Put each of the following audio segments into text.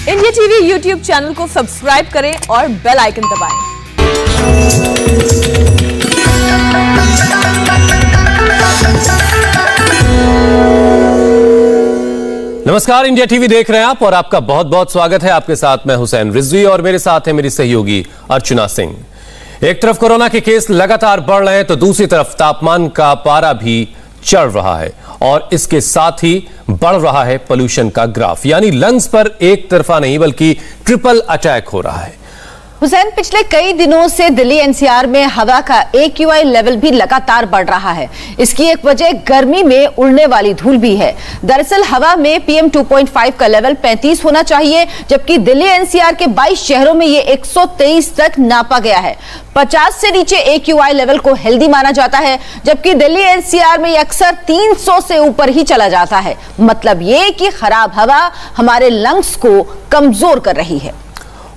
India TV YouTube channel को subscribe करें और बेल आइकन दबाएं। नमस्कार, इंडिया टीवी देख रहे हैं आप और आपका बहुत बहुत स्वागत है। आपके साथ मैं हुसैन रिजवी और मेरे साथ है मेरी सहयोगी अर्चना सिंह। एक तरफ कोरोना के केस लगातार बढ़ रहे हैं तो दूसरी तरफ तापमान का पारा भी चढ़ रहा है और इसके साथ ही बढ़ रहा है पोल्यूशन का ग्राफ, यानी लंग्स पर एक तरफा नहीं बल्कि ट्रिपल अटैक हो रहा है। हुसैन, पिछले कई दिनों से दिल्ली एनसीआर में हवा का AQI लेवल भी लगातार बढ़ रहा है। इसकी एक वजह गर्मी में उड़ने वाली धूल भी है। दरअसल हवा में PM 2.5 का लेवल 35 होना चाहिए, जबकि दिल्ली एनसीआर के 22 शहरों में ये 123 तक नापा गया है। 50 से नीचे AQI लेवल को हेल्दी माना जाता है, जबकि दिल्ली एनसीआर में ये अक्सर 300 से ऊपर ही चला जाता है। मतलब ये कि खराब हवा हमारे लंग्स को कमजोर कर रही है।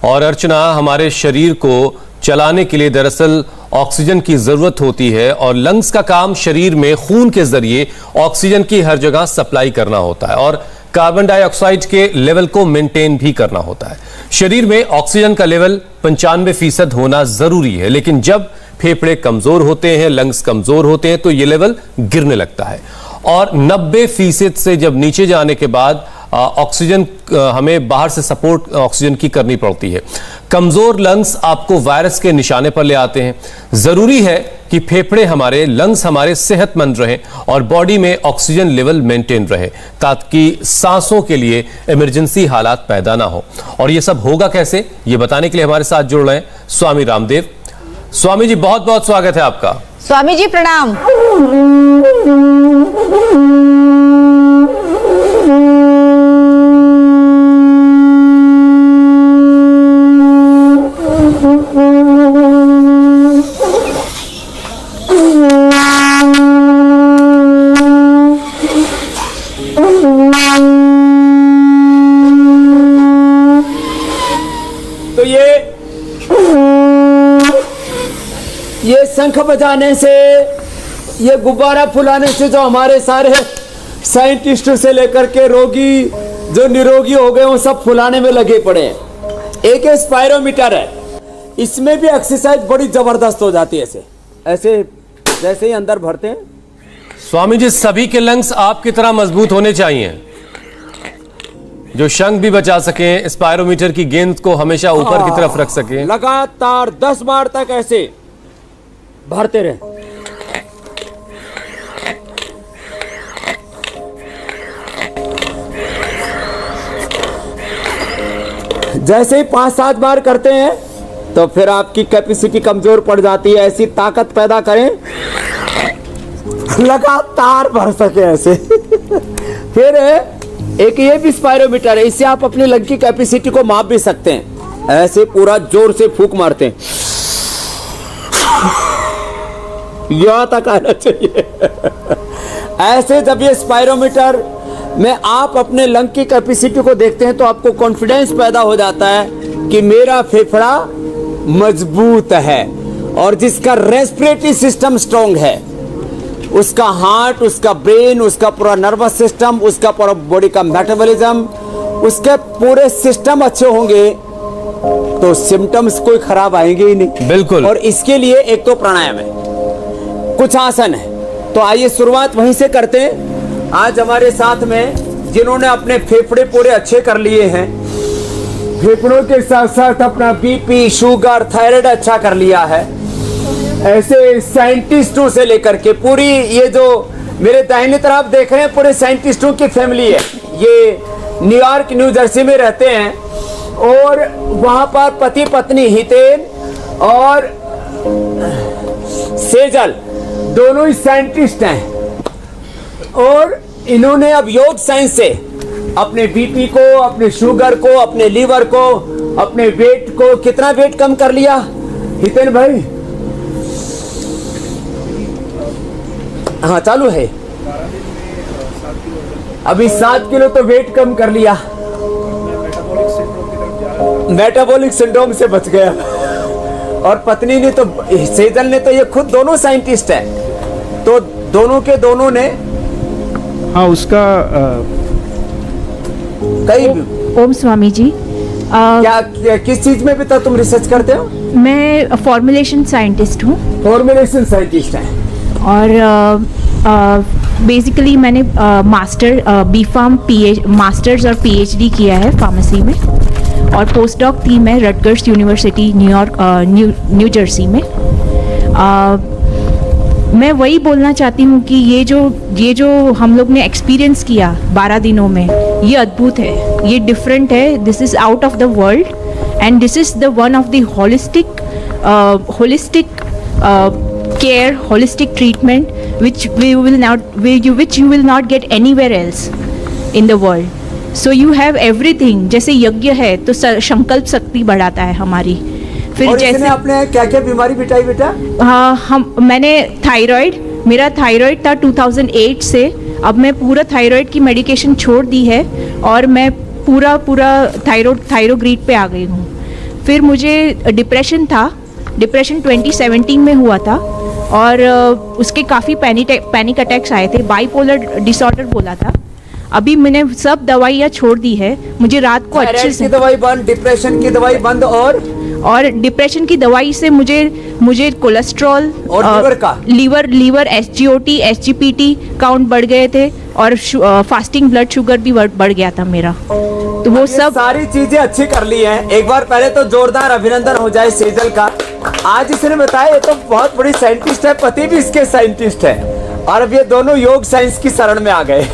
और अर्चना, हमारे शरीर को चलाने के लिए दरअसल ऑक्सीजन की जरूरत होती है और लंग्स का काम शरीर में खून के जरिए ऑक्सीजन की हर जगह सप्लाई करना होता है और कार्बन डाइऑक्साइड के लेवल को मेंटेन भी करना होता है। शरीर में ऑक्सीजन का लेवल 95% होना जरूरी है, लेकिन जब फेफड़े कमजोर होते हैं, लंग्स कमजोर होते हैं तो ये लेवल गिरने लगता है और 90% से जब नीचे जाने के बाद ऑक्सीजन हमें बाहर से सपोर्ट ऑक्सीजन की करनी पड़ती है। कमजोर लंग्स आपको वायरस के निशाने पर ले आते हैं। जरूरी है कि फेफड़े हमारे, लंग्स हमारे सेहतमंद रहें और बॉडी में ऑक्सीजन लेवल मेंटेन रहे ताकि सांसों के लिए इमरजेंसी हालात पैदा ना हो। और ये सब होगा कैसे, ये बताने के लिए हमारे साथ जुड़ रहे हैं स्वामी रामदेव। स्वामी जी, बहुत बहुत स्वागत है आपका। स्वामी जी प्रणाम। तो ये शंख बजाने से, ये गुब्बारा फुलाने से जो हमारे सारे साइंटिस्ट से लेकर के रोगी जो निरोगी हो गए वो सब फुलाने में लगे पड़े हैं। एक स्पायरोमीटर है, इसमें भी एक्सरसाइज बड़ी जबरदस्त हो जाती है। ऐसे जैसे ही अंदर भरते हैं। स्वामी जी, सभी के लंग्स आपकी तरह मजबूत होने चाहिए, जो शंख भी बचा सकें, स्पायरोमीटर की गेंद को हमेशा ऊपर की तरफ रख सकें। लगातार 10 बार तक ऐसे भरते रहे। जैसे ही 5-7 बार करते हैं तो फिर आपकी कैपेसिटी कमजोर पड़ जाती है। ऐसी ताकत पैदा करें, लगातार भर सके ऐसे। फिर एक ये भी स्पायरोमीटर है, इससे आप अपनी लंग की कैपेसिटी को माप भी सकते हैं। ऐसे पूरा जोर से फूंक मारते हैं, यहां तक आना चाहिए। ऐसे जब ये स्पायरोमीटर में आप अपने लंग की कैपेसिटी को देखते हैं तो आपको कॉन्फिडेंस पैदा हो जाता है कि मेरा फेफड़ा मजबूत है और जिसका रेस्पिरेटरी सिस्टम स्ट्रांग है, उसका हार्ट, उसका ब्रेन, उसका पूरा नर्वस सिस्टम, उसका पूरा बॉडी का मेटाबॉलिज्म, उसके पूरे सिस्टम अच्छे होंगे तो सिम्टम्स कोई खराब आएंगे ही नहीं। बिल्कुल। और इसके लिए एक तो प्राणायाम है, कुछ आसन है। तो आइए शुरुआत वहीं से करते हैं। आज हमारे साथ में जिन्होंने अपने फेफड़े पूरे अच्छे कर लिए हैं, फेफड़ों के साथ साथ अपना BP, शुगर, थायराइड अच्छा कर लिया है, ऐसे साइंटिस्टों से लेकर के पूरी, ये जो मेरे दाहिने तरफ देख रहे हैं पूरे साइंटिस्टों की फैमिली है। ये न्यूयॉर्क, न्यू जर्सी में रहते हैं और वहां पर पति पत्नी हितेन और सेजल दोनों ही साइंटिस्ट हैं और इन्होंने अब योग साइंस से अपने BP को, अपने शुगर को, अपने लीवर को, अपने वेट को, कितना वेट कम कर लिया हितेन भाई? हाँ चालू है, अभी 7 किलो तो वेट कम कर लिया। मेटाबॉलिक सिंड्रोम से बच गया। और पत्नी ने तो, सेजल ने तो, ये खुद दोनों साइंटिस्ट हैं, तो दोनों के दोनों ने हाँ उसका कई ओम स्वामी जी, किस चीज में भी तो तुम रिसर्च करते हो? मैं फॉर्मुलेशन साइंटिस्ट हूँ फॉर्मुलेशन साइंटिस्ट है। और बेसिकली मैंने मास्टर्स और पीएचडी किया है फार्मेसी में, और पोस्ट डॉक थी मैं Rutgers university New York new Jersey में। मैं वही बोलना चाहती हूँ कि ये जो हम लोग ने एक्सपीरियंस किया 12 दिनों में, ये अद्भुत है, ये डिफरेंट है, this is out of the world, and this is the one of the holistic care, holistic treatment which you will not get anywhere else in the world. So you have everything. जैसे यज्ञ है तो संकल्प शक्ति बढ़ाता है हमारी। फिर और जैसे आपने क्या क्या बीमारी बिठाई बेटा? हाँ, मैंने मेरा थायराइड था 2008 से। अब मैं पूरा थायराइड की मेडिकेशन छोड़ दी है और मैं पूरा थायरोग्रीड पे आ गई हूँ। फिर मुझे डिप्रेशन 2017 में हुआ था, और उसके काफ़ी पैनिक अटैक्स आए थे, बाइपोलर डिसऑर्डर बोला था। अभी मैंने सब दवाइयाँ छोड़ दी है। मुझे रात को अच्छे से दवाई बंद, डिप्रेशन की दवाई बंद, और डिप्रेशन की दवाई से मुझे कोलेस्ट्रॉल और लीवर SGOT SGPT काउंट बढ़ गए थे, और फास्टिंग ब्लड शुगर भी बढ़ गया था मेरा। तो वो सब सारी चीजें अच्छी कर ली हैं। एक बार पहले तो जोरदार अभिनंदन हो जाए सेजल का। आज इसने बताया ये तो बहुत बड़ी साइंटिस्ट है, पति भी इसके साइंटिस्ट है, और अब ये दोनों योग साइंस की शरण में आ गए।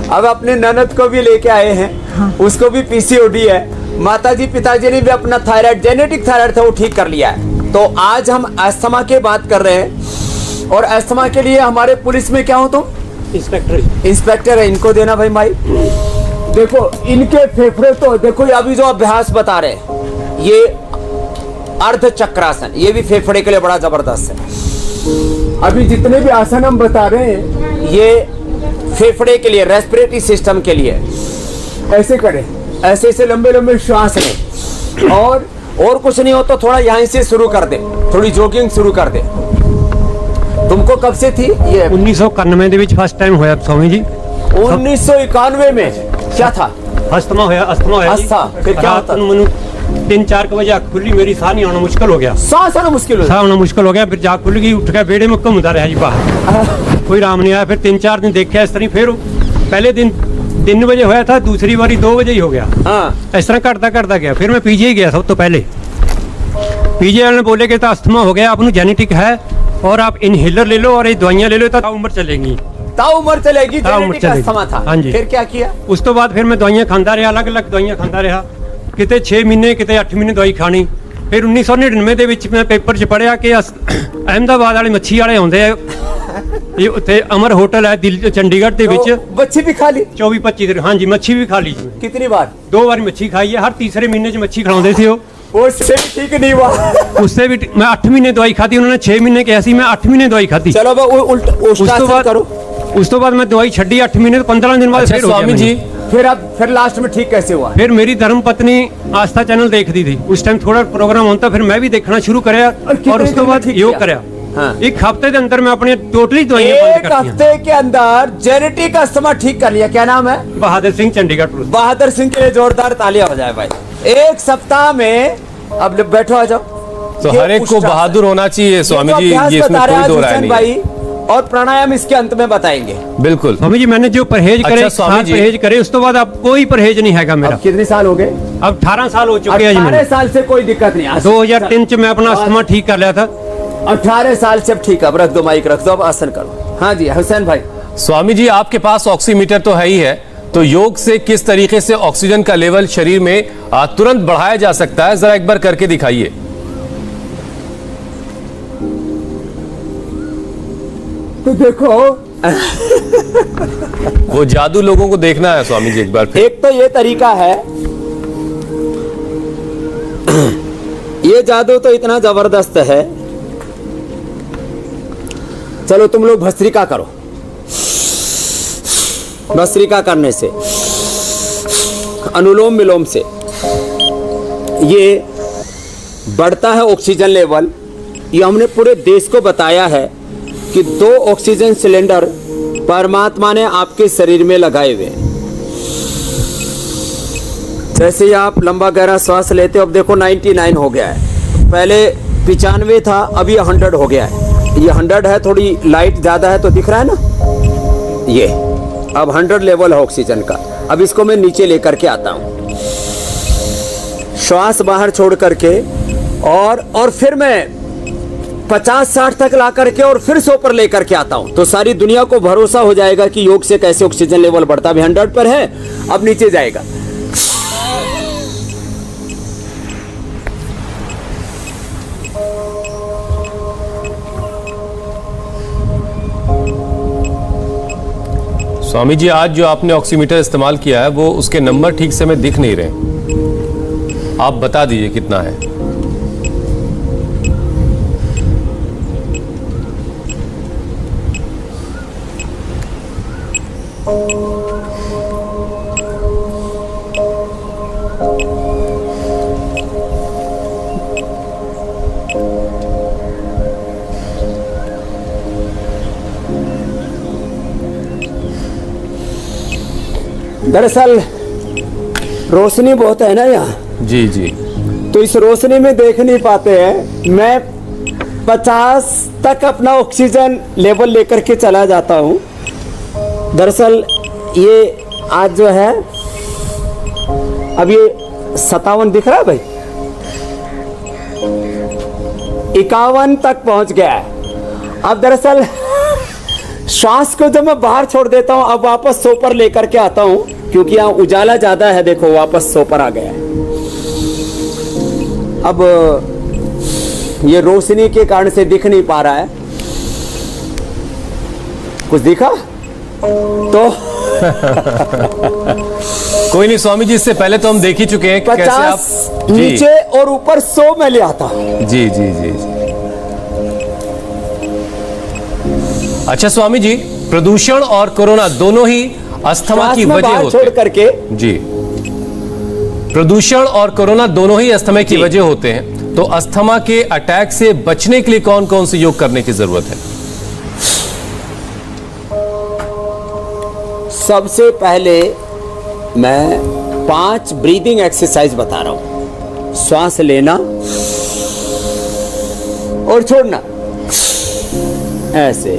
अब अपने ननद को भी लेके आए हैं। हाँ। उसको भी PCOD है। माताजी पिताजी ने भी अपना थायराइड, जेनेटिक थायराइड था, वो ठीक कर लिया है। तो आज हम अस्थमा की बात कर रहे हैं, और अस्थमा के लिए हमारे पुलिस में क्या हो तुम? इंस्पेक्टर है। इनको देना भाई माइक। देखो इनके फेफड़े तो देखो, अभी जो अभ्यास बता रहे हैं ये अर्ध चक्रासन, ये भी फेफड़े के लिए बड़ा जबरदस्त है। अभी जितने भी आसन हम बता रहे हैं ये फेफड़े के लिए, रेस्पिरेटरी सिस्टम के लिए। ऐसे करें, ऐसे ऐसे लंबे लंबे श्वास लें, और कुछ नहीं हो तो थोड़ा यहीं से शुरू कर दे, थोड़ी जॉगिंग शुरू कर दे। तुमको कब से थी ये? 1991 ਦੇ ਵਿੱਚ फर्स्ट टाइम होया स्वामी जी। 1991 में क्या था? अस्थमा होया फिर क्या होता? 3-4 बजे अख खुली, मेरी साह नहीं आना मुश्किल हो गया, सांस आना मुश्किल हो गया। फिर जाग खुल गई, उठ के बेड़े में घूमता रहा जी बाहर, कोई आराम नहीं आया। फिर 3-4 दिन देखा इस तरह, फिर पहले दिन 3 बजे होया था, दूसरी बारी 2 बजे ही हो गया। इस तरह करता गया। फिर मैं PGI गया सब तो पहले। PGI वाले ने बोले कि अस्थमा हो गया, आपको जेनेटिक है, और आप इनहेलर ले लो और ये दवाइयाँ ले लो तो उम्र चलेगी। जेनेटिक अस्थमा था। हाँ जी। फिर क्या किया? उस तो बाद फिर मैं दवाइयाँ खाता रहा, अलग अलग दवाइयाँ खाता रहा, किते 6 महीने किते 8 महीने दवाई खानी। फिर 1999 ਦੇ ਵਿੱਚ ਮੈਂ ਪੇਪਰ 'ਚ ਪੜਿਆ ਕਿ ਅਹਿਮਦਾਬਾਦ ਵਾਲੇ ਮੱਛੀ ਵਾਲੇ ਆਉਂਦੇ ਆ, ਇਹ ਉੱਥੇ ਅਮਰ ਹੋਟਲ ਹੈ ਦਿੱਲੀ ਚੰਡੀਗੜ੍ਹ ਦੇ ਵਿੱਚ। मच्छी भी खा ली? 24-25 दिन। हाँ जी, मच्छी भी खा ली। कितनी बार? 2 बार मच्छी खाई है। हर तीसरे महीने 'ਚ मच्छी खिलाਉਂਦੇ ਸੀ ਉਹ। उससे भी ठीक नहीं हुआ। उससे भी मैं 8 महीने दवाई खाती, उन्होंने 6 महीने किया सी, मैं 8 महीने दवाई खाती। चलो उस तो बाद मैं दवाई छड़ी 8 महीने, तो 15 दिन बाद फिर स्वामी जी फिर लास्ट में ठीक कैसे हुआ? फिर मेरी धर्म पत्नी आस्था चैनल देखती थी उस टाइम, थोड़ा प्रोग्राम होता, फिर मैं भी देखना शुरू कराया, और उसके बाद योग कराया। हाँ। 1 हफ्ते के अंदर मैं अपने टोटली दवाइयां बंद कर दी। 1 हफ्ते के अंदर जेनेटिक अस्थमा ठीक कर लिया। क्या नाम है? बहादुर सिंह, चंडीगढ़। बहादुर सिंह के लिए जोरदार तालियां हो जाए भाई। 1 सप्ताह में, अब बैठो आ जाओ। तो हर एक को बहादुर होना चाहिए स्वामी जी, ये इसमें कोई दो राय नहीं है। और प्राणायाम इसके अंत में बताएंगे। बिल्कुल स्वामी जी, मैंने जो परहेज करे, परहेज करे, उस तो बाद अब कोई परहेज नहीं है मेरा। कितने साल हो गए? अब 18 साल हो चुके हैं। 18 साल से कोई दिक्कत नहीं। 2003 च मैं अपना अस्थमा ठीक कर लिया था। 18 साल से ठीक है। अब रख दो माइक, रख दो, अब आसन करो। हाँ जी हुसैन भाई। स्वामी जी, आपके पास ऑक्सीमीटर तो है ही है, तो योग से किस तरीके से ऑक्सीजन का लेवल शरीर में तुरंत बढ़ाया जा सकता है, जरा एक बार करके दिखाइए। तो देखो वो जादू लोगों को देखना है स्वामी जी एक बार फिर। एक तो ये तरीका है, ये जादू तो इतना जबरदस्त है। चलो तुम लोग भस्त्रिका करो। भस्त्रिका करने से, अनुलोम विलोम से ये बढ़ता है ऑक्सीजन लेवल। ये हमने पूरे देश को बताया है कि 2 ऑक्सीजन सिलेंडर परमात्मा ने आपके शरीर में लगाए हुए। जैसे ही आप लंबा गहरा श्वास लेते हो, अब देखो 99 हो गया है, पहले 95 था, अब ये 100 हो गया है। ये 100 है, थोड़ी लाइट ज़्यादा है तो दिख रहा है ना, ये अब 100 लेवल है ऑक्सीजन का। अब इसको मैं नीचे लेकर के आता हूँ, श्वास बाहर छोड़ करके, और फिर मैं 50-60 तक ला करके और फिर 100 पर लेकर के आता हूं, तो सारी दुनिया को भरोसा हो जाएगा कि योग से कैसे ऑक्सीजन लेवल बढ़ता। अभी 100 पर है, अब नीचे जाएगा। स्वामी जी, आज जो आपने ऑक्सीमीटर इस्तेमाल किया है वो उसके नंबर ठीक से में दिख नहीं रहे, आप बता दीजिए कितना है। दरअसल रोशनी बहुत है ना यहाँ, जी जी, तो इस रोशनी में देख नहीं पाते हैं। मैं 50 तक अपना ऑक्सीजन लेवल लेकर के चला जाता हूँ। दरअसल ये आज जो है, अब ये 57 दिख रहा है भाई, 51 तक पहुंच गया है। अब दरअसल श्वास को जब मैं बाहर छोड़ देता हूं, अब वापस 100 पर लेकर के आता हूं, क्योंकि यहाँ उजाला ज्यादा है। देखो वापस 100 पर आ गया है। अब ये रोशनी के कारण से दिख नहीं पा रहा है। कुछ दिखा तो कोई नहीं स्वामी जी, इससे पहले तो हम देख ही चुके हैं कि कैसे आप 50 नीचे और ऊपर 100 में ले आता। जी जी जी जी। अच्छा स्वामी जी, प्रदूषण और कोरोना दोनों ही अस्थमा की वजह होते छोड़ करके जी, प्रदूषण और कोरोना दोनों ही अस्थमा की वजह होते हैं। तो अस्थमा के अटैक से बचने के लिए कौन कौन से योग करने की जरूरत है? सबसे पहले मैं 5 ब्रीदिंग एक्सरसाइज बता रहा हूं। श्वास लेना और छोड़ना, ऐसे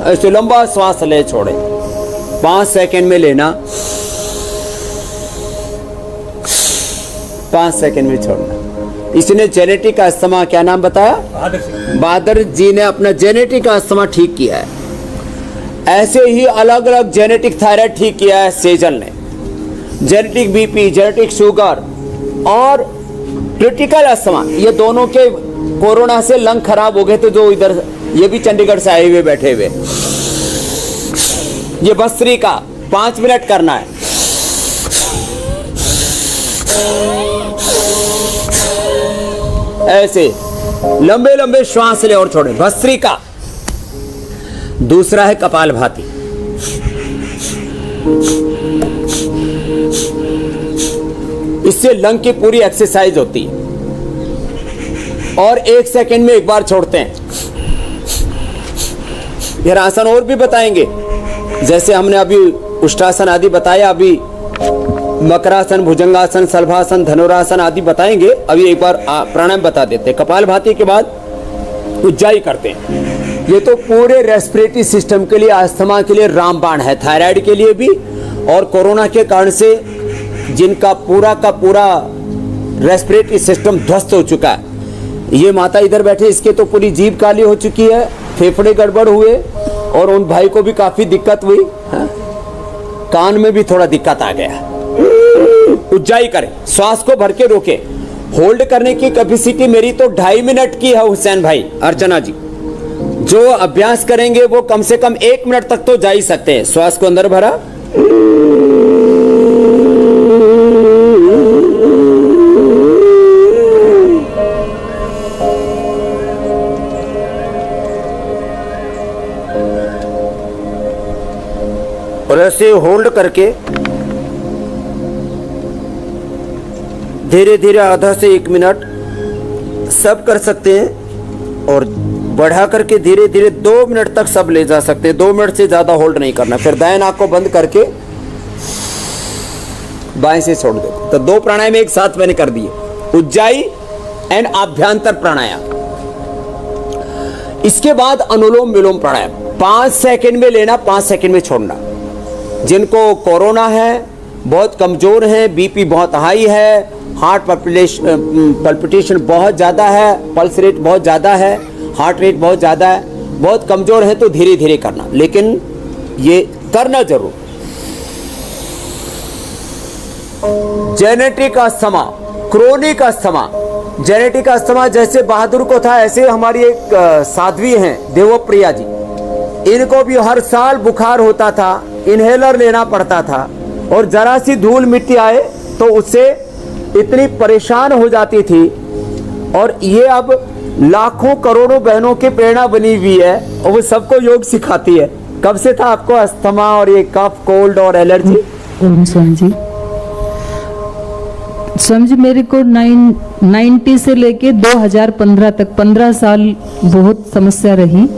ऐसे लंबा श्वास ले छोड़े, 5 सेकंड में लेना, 5 सेकंड में छोड़ना। इसने जेनेटिक अस्थमा, क्या नाम बताया? बहादुर जी ने अपना जेनेटिक अस्थमा ठीक किया है। ऐसे ही अलग अलग जेनेटिक थायराइड ठीक किया है सेजल ने, जेनेटिक बीपी, जेनेटिक शुगर और क्रिटिकल अस्थमा। ये दोनों के कोरोना से लंग खराब हो गए थे, जो इधर ये भी चंडीगढ़ से आए हुए बैठे हुए। ये बस्त्री का 5 मिनट करना है। ऐसे लंबे लंबे श्वास ले और छोड़े, भस्त्री का। दूसरा है कपालभाति। इससे लंग की पूरी एक्सरसाइज होती है और 1 सेकंड में एक बार छोड़ते हैं। फिर आसन और भी बताएंगे, जैसे हमने अभी उष्टासन आदि बताया, अभी मकरासन, भुजंगासन, सल्भासन, धनुरासन आदि बताएंगे। अभी एक बार प्राणायाम बता देते हैं। कपालभाति के बाद उज्जाई करते हैं। ये तो पूरे रेस्पिरेटरी सिस्टम के लिए, अस्थमा के लिए रामबाण है, थायराइड के लिए भी, और कोरोना के कारण से जिनका पूरा का पूरा रेस्पिरेटरी सिस्टम ध्वस्त हो चुका है। ये माता इधर बैठे, इसके तो पूरी जीभ काली हो चुकी है, फेफड़े गड़बड़ हुए, और उन भाई को भी काफी दिक्कत हुई, कान में भी थोड़ा दिक्कत आ गया। उज्जाई करें, श्वास को भर के रोके। होल्ड करने की कैपेसिटी मेरी तो 2.5 मिनट की है हुसैन भाई, अर्चना जी। जो अभ्यास करेंगे वो कम से कम 1 मिनट तक तो जा ही सकते हैं। श्वास को अंदर भरा, और ऐसे होल्ड करके धीरे धीरे आधा से 1 मिनट सब कर सकते हैं, और बढ़ा करके धीरे धीरे 2 मिनट तक सब ले जा सकते हैं। 2 मिनट से ज्यादा होल्ड नहीं करना। फिर दाएं नाक को बंद करके बाएं से छोड़ देते। तो 2 प्राणायाम एक साथ मैंने कर दिए, उज्जाई एंड आभ्यंतर प्राणायाम। इसके बाद अनुलोम विलोम प्राणायाम 5 सेकंड में लेना, 5 सेकंड में छोड़ना। जिनको कोरोना है, बहुत कमजोर है, बीपी बहुत हाई है, हार्ट पल्पिटेशन बहुत ज़्यादा है, पल्स रेट बहुत ज़्यादा है, हार्ट रेट बहुत ज़्यादा है, बहुत कमजोर है तो धीरे धीरे करना, लेकिन ये करना जरूर। Genetic asthma, chronic asthma, genetic asthma जैसे बहादुर को था, ऐसे हमारी एक साध्वी हैं देवप्रिया जी, इनको भी हर साल बुखार होता था, इनहेलर लेना पड़ता था, और जरा सी धूल मिट्टी आए तो उससे इतनी परेशान हो जाती थी। और ये अब लाखों करोड़ों बहनों की प्रेरणा बनी हुई है और वो सबको योग सिखाती है। कब से था आपको अस्थमा और ये कफ, कोल्ड और एलर्जी? स्वामी जी, स्वामी जी मेरे को 90 से लेके 2015 तक 15 साल बहुत समस्या रही।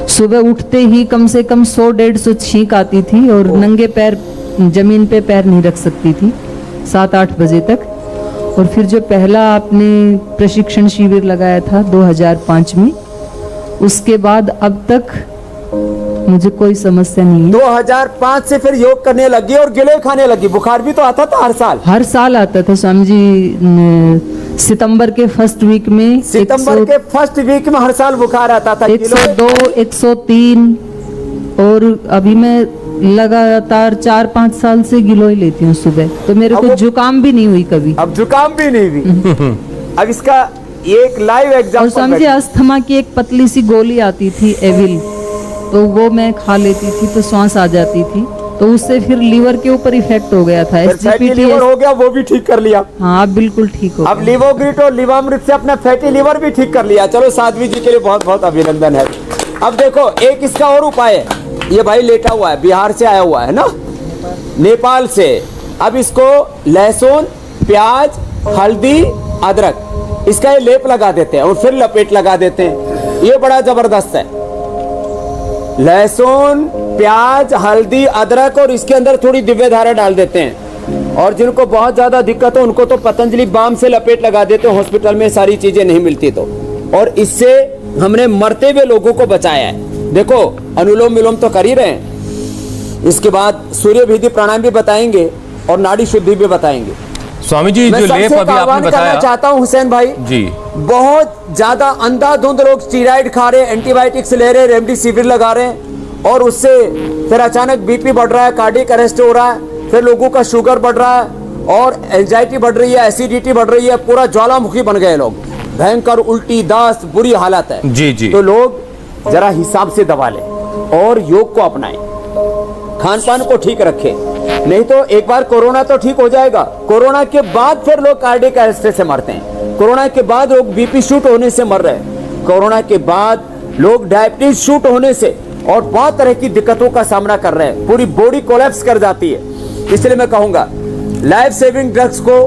सुबह उठते ही कम से कम 100-150 छींक आती थी और नंगे पैर जमीन पे पैर नहीं रख सकती थी 7-8 बजे तक। और फिर जो पहला आपने प्रशिक्षण शिविर लगाया था 2005 में, उसके बाद अब तक मुझे कोई समस्या नहीं है। 2005 से फिर योग करने लगी और गिले खाने लगी। बुखार भी तो आता था हर साल आता था स्वामी जी। सितंबर के फर्स्ट वीक में, हर साल बुखार आता था। 102, 103 और अभी मैं लगातार 4-5 साल से गिलोय लेती हूँ सुबह, तो मेरे को जुकाम भी नहीं हुई कभी। अब जुकाम भी नहीं हुई। अब इसका एक लाइव एग्जांपल। और समझे अस्थमा की एक पतली सी गोली आती थी एविल, तो वो मैं खा लेती थी तो श्वास आ जाती थी, तो उससे फिर लीवर के ऊपर इफेक्ट हो गया था। फैटी लीवर हो गया, वो भी ठीक कर लिया। हाँ, आप बिल्कुल ठीक हो। अब लिवोग्रिट और लिवामृत से अपना फैटी लीवर भी ठीक कर लिया। चलो साध्वी जी के लिए बहुत बहुत अभिनंदन है। अब देखो एक इसका और उपाय है। ये भाई लेटा हुआ है, बिहार से आया हुआ है ना, नेपाल से। अब इसको लहसुन, प्याज, हल्दी, अदरक, इसका ये लेप लगा देते हैं और फिर लपेट लगा देते हैं। ये बड़ा जबरदस्त है। लहसुन, प्याज, हल्दी, अदरक और इसके अंदर थोड़ी दिव्य धारा डाल देते हैं। और जिनको बहुत ज्यादा दिक्कत हो उनको तो पतंजलि बाम से लपेट लगा देते हैं, हॉस्पिटल में सारी चीजें नहीं मिलती तो। और इससे हमने मरते हुए लोगों को बचाया है। देखो अनुलोम विलोम तो कर ही रहे हैं, इसके बाद सूर्य विधि प्राणायाम भी बताएंगे और नाड़ी शुद्धि भी बताएंगे। स्वामी जी जो लेप अभी आपने बताया, चाहता हूं हुसैन भाई जी, बहुत ज्यादा अंधाधुंध लोग स्टीरॉइड खा रहे हैं, एंटीबायोटिक्स ले रहे हैं, रेमडेसिविर लगा रहे हैं, और उससे फिर अचानक बीपी बढ़ रहा है, कार्डियक अरेस्ट हो रहा है, फिर लोगों का शुगर बढ़ रहा है और एंजाइटी बढ़ रही है, एसिडिटी बढ़ रही है, पूरा ज्वालामुखी बन गए लोग, भयंकर उल्टी, दस्त, बुरी हालत है। जी जी। तो लोग जरा हिसाब से दवा लें और योग को अपनाएं, खान पान को ठीक रखें, नहीं तो एक बार कोरोना तो ठीक हो जाएगा, कोरोना के बाद फिर लोग कार्डियक अरेस्ट से मरते हैं, कोरोना के बाद लोग बीपी शूट होने से मर रहे हैं, कोरोना के बाद लोग डायबिटीज शूट होने से और बहुत तरह की दिक्कतों का सामना कर रहे हैं, पूरी बॉडी कोलैप्स कर जाती है। इसलिए मैं कहूंगा लाइफ सेविंग ड्रग्स को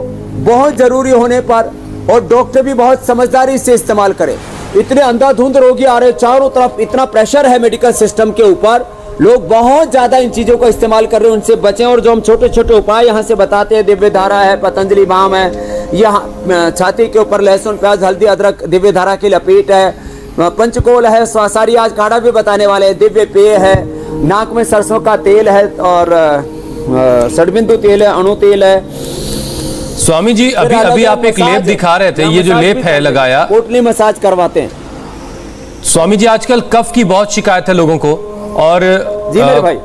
बहुत जरूरी होने पर, और डॉक्टर भी बहुत समझदारी से इस्तेमाल करें। इतने अंधाधुंध रोगी आ रहे, चारों तरफ इतना प्रेशर है मेडिकल सिस्टम के ऊपर, लोग बहुत ज्यादा इन चीजों का इस्तेमाल कर रहे हैं, उनसे बचें। और जो हम छोटे छोटे उपाय यहाँ से बताते हैं, दिव्य धारा है, पतंजलि बाम है, यहाँ छाती के ऊपर लहसुन, प्याज, हल्दी, अदरक, दिव्य धारा की लपेट है, पंचकोल है, स्वासारी आज काढ़ा भी बताने वाले हैं, दिव्य पेय है, नाक में सरसों का तेल है और षडबिंदु तेल है, अणु तेल है। स्वामी जी अभी आप एक लेप दिखा रहे थे, ये जो लेप है लगाया, पोटली मसाज करवाते हैं। स्वामी जी आजकल कफ की बहुत शिकायत है लोगों को, और जी मेरे भाई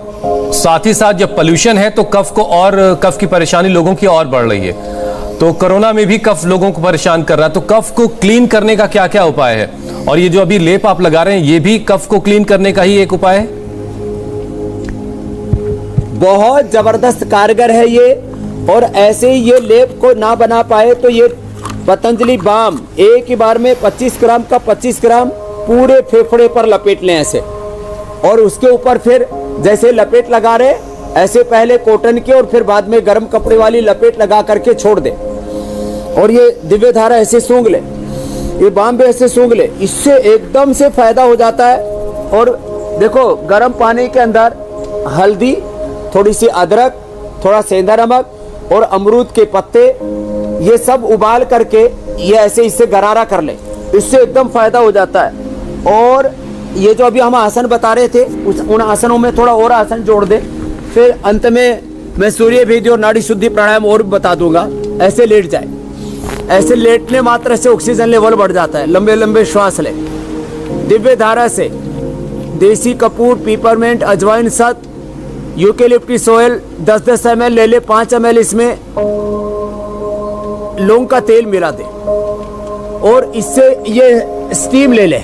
साथ ही साथ जब पोल्यूशन है तो कफ की परेशानी लोगों की और बढ़ रही है। तो कोरोना में भी कफ लोगों को परेशान कर रहा है, तो कफ को क्लीन करने का क्या क्या उपाय है? और ये जो अभी लेप आप लगा रहे हैं, ये भी कफ को क्लीन करने का ही एक उपाय है? बहुत जबरदस्त कारगर है ये। और ऐसे ही ये लेप को ना बना पाए तो ये पतंजलि बाम एक ही बार में 25 ग्राम का 25 ग्राम पूरे फेफड़े पर लपेट लें ऐसे, और उसके ऊपर फिर जैसे लपेट लगा रहे ऐसे पहले कॉटन की और फिर बाद में गर्म कपड़े वाली लपेट लगा करके छोड़ दे, और ये दिव्य धारा ऐसे सूंघ ले, ये बाम भी ऐसे सूंघ ले, इससे एकदम से फायदा हो जाता है। और देखो गर्म पानी के अंदर हल्दी, थोड़ी सी अदरक, थोड़ा सेंधा नमक और अमरूद के पत्ते, ये सब उबाल करके ये ऐसे इससे गरारा कर ले, इससे एकदम फायदा हो जाता है। और ये जो अभी हम आसन बता रहे थे उन आसनों में थोड़ा और आसन जोड़ दे। फिर अंत में मैं सूर्य भेदी और नाड़ी शुद्धि प्राणायाम और भी बता दूंगा। ऐसे लेट जाए, ऐसे लेटने मात्र से ऑक्सीजन लेवल बढ़ जाता है। लंबे लंबे श्वास ले। दिव्य धारा से देसी कपूर, पीपरमेंट, अजवाइन, सत, यूकेलिप्टस ऑयल 10-10 ml ले ले। 5 ml इसमें लौंग का तेल मिला दे और इससे ये स्टीम ले ले।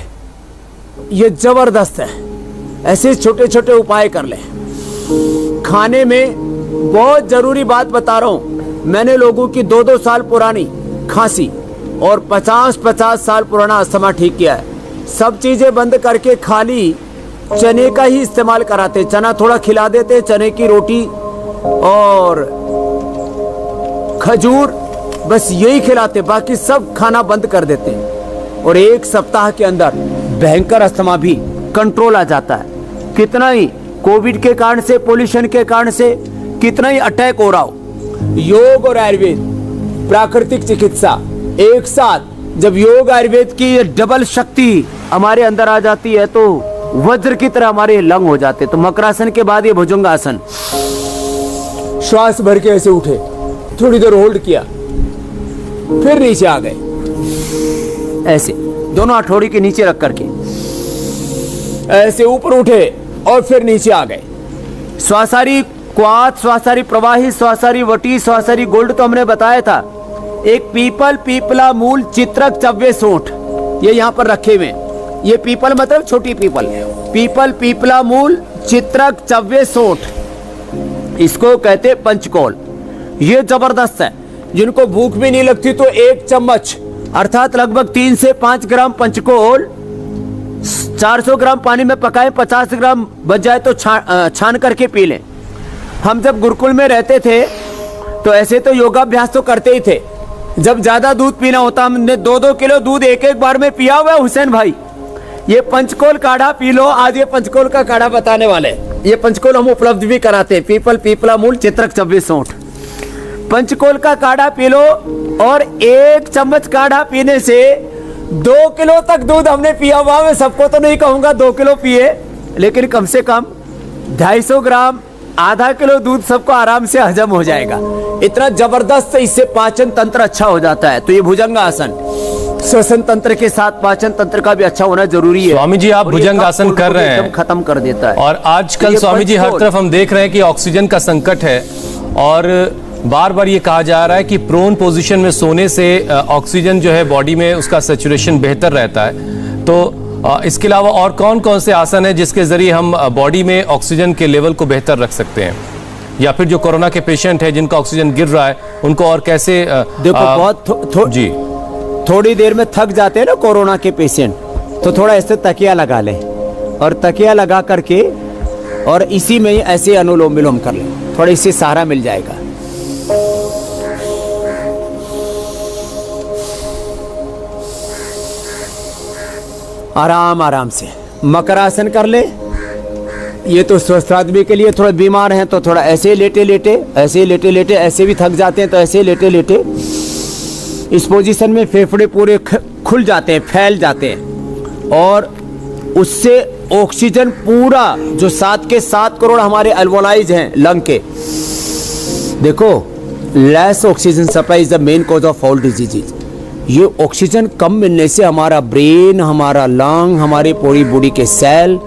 ये जबरदस्त है। ऐसे छोटे छोटे उपाय कर ले। खाने में बहुत जरूरी बात बता रहा हूं, मैंने लोगों की 2-2 साल पुरानी खांसी और 50-50 साल पुराना अस्थमा ठीक किया है। सब चीजें बंद करके खाली चने का ही इस्तेमाल कराते। चना थोड़ा खिला देते, चने की रोटी और खजूर, बस यही खिलाते, बाकी सब खाना बंद कर देते। और 1 सप्ताह के अंदर भयंकर अस्थमा भी कंट्रोल आ जाता है। कितना ही कोविड के कारण से, पोल्यूशन के कारण से कितना ही अटैक हो रहा हो, योग और आयुर्वेद, प्राकृतिक चिकित्सा एक साथ, जब योग आयुर्वेद की ये डबल शक्ति हमारे अंदर आ जाती है तो वज्र की तरह हमारे लंग हो जाते। तो मकरासन के बाद ये भुजंगासन, श्वास भर के ऐसे उठे, थोड़ी देर होल्ड किया, फिर नीचे आ गए, ऐसे दोनों हथौड़ी के नीचे रख करके ऐसे ऊपर उठे और फिर नीचे आ गए। श्वासारी क्वाथ, श्वासारी प्रवाही, श्वासारी वटी, श्वासारी गोल्ड तो हमने बताया था। एक पीपल, पीपला मूल, चित्रक, चव्वे, सोंठ, ये यहाँ पर रखे हुए। ये पीपल मतलब छोटी पीपल, पीपल, पीपला मूल, चित्रक, चव्वे, सोंठ, इसको कहते पंचकोल। ये जबरदस्त है। जिनको भूख भी नहीं लगती तो 1 चम्मच अर्थात लगभग 3 से 5 ग्राम पंचकोल 400 ग्राम पानी में पकाएं, 50 ग्राम बच जाए तो छान करके पी लें। हम जब गुरुकुल में रहते थे तो ऐसे तो योगाभ्यास तो करते ही थे। जब ज्यादा दूध पीना होता, हमने 2-2 किलो दूध एक बार में पिया हुआ है हुसैन भाई। ये पंचकोल काढ़ा पी लो। आज ये पंचकोल का काढ़ा बताने वाले। ये पंचकोल हम उपलब्ध भी कराते हैं। पीपल, पीपला मूल, चित्रक, चव्वे, सोंठ, पंचकोल का काढ़ा पी लो। और 1 चम्मच काढ़ा पीने से 2 किलो तक दूध हमने पिया हुआ। मैं सबको तो नहीं कहूंगा 2 किलो पिए, लेकिन कम से कम 250 ग्राम, आधा किलो दूध सबको आराम से हजम हो जाएगा। इतना जबरदस्त, इससे पाचन तंत्र अच्छा हो जाता है। तो ये भुजंगासन श्वसन तंत्र के साथ पाचन तंत्र का भी अच्छा होना जरूरी है। स्वामी जी, आप भुजंगासन कर रहे हैं, खत्म कर देता है। और आजकल स्वामी जी हर तरफ हम देख रहे हैं कि ऑक्सीजन का संकट है और बार बार ये कहा जा रहा है कि प्रोन पोजीशन में सोने से ऑक्सीजन जो है बॉडी में उसका सैचुरेशन बेहतर रहता है। तो इसके अलावा और कौन कौन से आसन है जिसके जरिए हम बॉडी में ऑक्सीजन के लेवल को बेहतर रख सकते हैं, या फिर जो कोरोना के पेशेंट है जिनका ऑक्सीजन गिर रहा है उनको और कैसे देखो जी थोड़ी देर में थक जाते हैं ना कोरोना के पेशेंट, तो थोड़ा ऐसे तकिया लगा ले और तकिया लगा करके और इसी में ही ऐसे अनुलोम विलोम कर ले, थोड़ा इससे सहारा मिल जाएगा। आराम आराम से मकरासन कर ले। ये तो स्वस्थ आदमी के लिए, थोड़ा बीमार हैं तो थोड़ा ऐसे लेटे लेटे, ऐसे लेटे लेटे, ऐसे भी थक जाते हैं तो ऐसे लेटे लेटे। इस पोजीशन में फेफड़े पूरे खुल जाते हैं, फैल जाते हैं और उससे ऑक्सीजन पूरा जो 7 के 7 करोड़ हमारे अल्वोलाइज हैं लंग के, देखो less oxygen supply is the main cause of all diseases. ये ऑक्सीजन कम मिलने से हमारा ब्रेन, हमारा लंग, हमारी पूरी बॉडी के सेल,